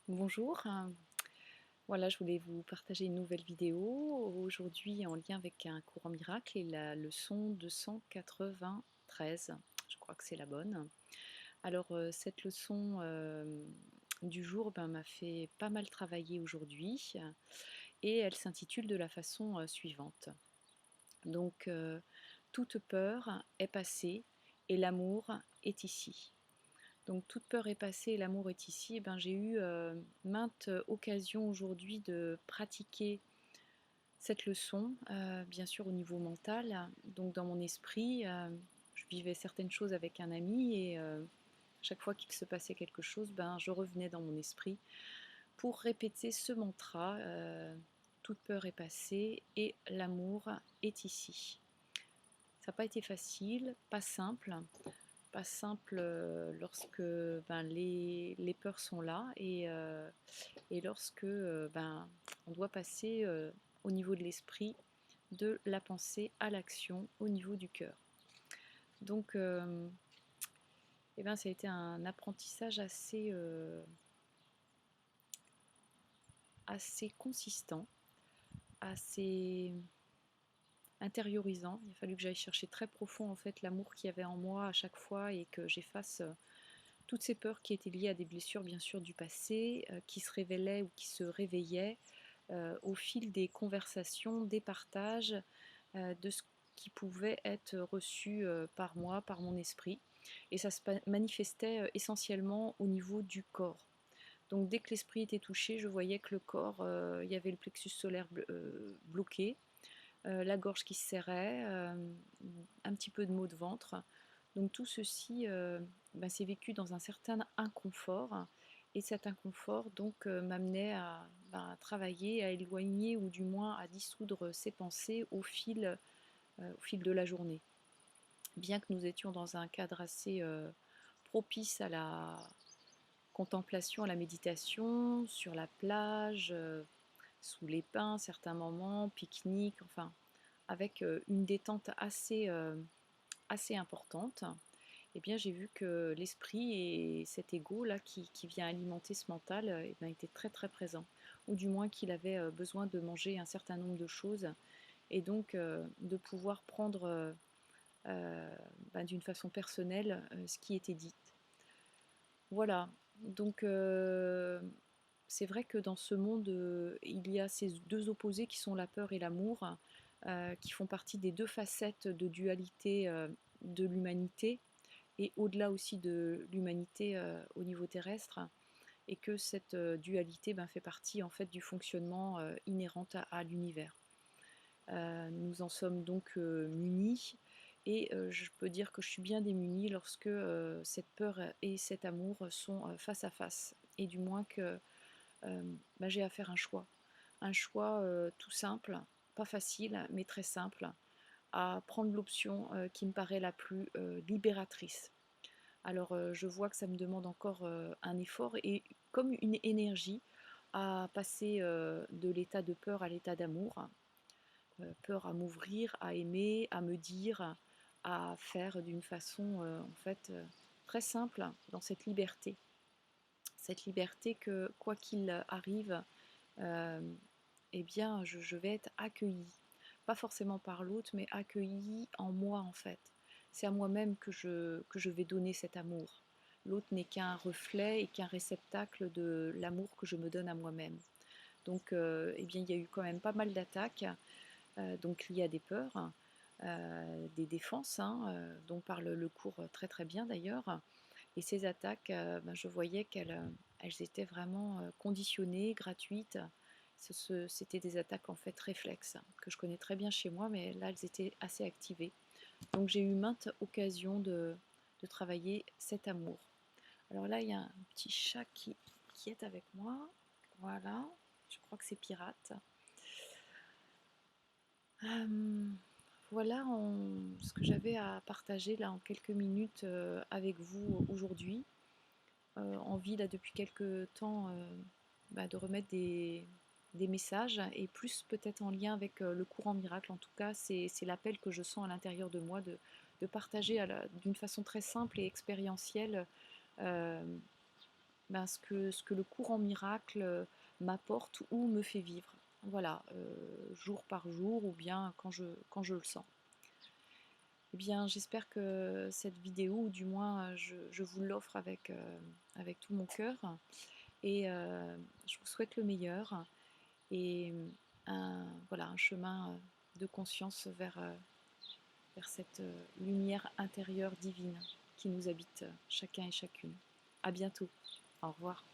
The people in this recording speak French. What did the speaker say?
Bonjour, voilà, je voulais vous partager une nouvelle vidéo aujourd'hui en lien avec un cours en miracle et la leçon 293. Je crois que c'est la bonne. Alors, cette leçon du jour m'a fait pas mal travailler aujourd'hui et elle s'intitule de la façon suivante. Donc, toute peur est passée et l'amour est ici. Donc toute peur est passée, l'amour est ici. J'ai eu maintes occasions aujourd'hui de pratiquer cette leçon, bien sûr au niveau mental. Donc dans mon esprit, je vivais certaines choses avec un ami et chaque fois qu'il se passait quelque chose, je revenais dans mon esprit pour répéter ce mantra. Toute peur est passée et l'amour est ici. Ça n'a pas été facile, pas simple lorsque les peurs sont là et lorsque on doit passer au niveau de l'esprit, de la pensée à l'action au niveau du cœur. Donc, ça a été un apprentissage assez consistant, assez intériorisant. Il a fallu que j'aille chercher très profond en fait l'amour qu'il y avait en moi à chaque fois et que j'efface toutes ces peurs qui étaient liées à des blessures bien sûr du passé, qui se révélaient ou qui se réveillaient au fil des conversations, des partages, de ce qui pouvait être reçu par moi, par mon esprit. Et ça se manifestait essentiellement au niveau du corps. Donc dès que l'esprit était touché, je voyais que le corps, il y avait le plexus solaire bloqué, la gorge qui se serrait, un petit peu de maux de ventre. Donc tout ceci s'est vécu dans un certain inconfort. Et cet inconfort donc m'amenait à travailler, à éloigner ou du moins à dissoudre ses pensées au fil de la journée. Bien que nous étions dans un cadre assez propice à la contemplation, à la méditation, sur la plage, sous les pins, certains moments, pique-nique, enfin, avec une détente assez importante, eh bien, j'ai vu que l'esprit et cet ego là qui vient alimenter ce mental était très très présent, ou du moins qu'il avait besoin de manger un certain nombre de choses et donc de pouvoir prendre d'une façon personnelle ce qui était dit. Voilà, donc c'est vrai que dans ce monde, il y a ces deux opposés qui sont la peur et l'amour, qui font partie des deux facettes de dualité de l'humanité et au-delà aussi de l'humanité au niveau terrestre, et que cette dualité fait partie en fait du fonctionnement inhérent à l'univers. Nous en sommes donc munis et je peux dire que je suis bien démunie lorsque cette peur et cet amour sont face à face et du moins que j'ai à faire un choix tout simple, pas facile mais très simple, à prendre l'option qui me paraît la plus libératrice. Alors je vois que ça me demande encore un effort et comme une énergie à passer de l'état de peur à l'état d'amour, peur à m'ouvrir, à aimer, à me dire, à faire d'une façon en fait très simple dans cette liberté. Cette liberté que quoi qu'il arrive, euh, je vais être accueillie. Pas forcément par l'autre, mais accueillie en moi en fait. C'est à moi-même que je vais donner cet amour. L'autre n'est qu'un reflet et qu'un réceptacle de l'amour que je me donne à moi-même. Donc, il y a eu quand même pas mal d'attaques, donc liées à des peurs, des défenses, dont parle le cours très très bien d'ailleurs. Et ces attaques, je voyais qu'elles étaient vraiment conditionnées, gratuites. C'était des attaques en fait réflexes, que je connais très bien chez moi, mais là elles étaient assez activées. Donc j'ai eu maintes occasions de travailler cet amour. Alors là, il y a un petit chat qui est avec moi. Voilà, je crois que c'est Pirate. Euh, voilà ce que j'avais à partager là en quelques minutes avec vous aujourd'hui. Envie là depuis quelques temps de remettre des messages et plus peut-être en lien avec le courant miracle. En tout cas, c'est l'appel que je sens à l'intérieur de moi d'une façon très simple et expérientielle ben, ce que le courant miracle m'apporte ou me fait vivre. Voilà, jour par jour ou bien quand je le sens. Eh bien, j'espère que cette vidéo, ou du moins je vous l'offre avec tout mon cœur. Et je vous souhaite le meilleur et voilà, un chemin de conscience vers cette lumière intérieure divine qui nous habite chacun et chacune. À bientôt. Au revoir.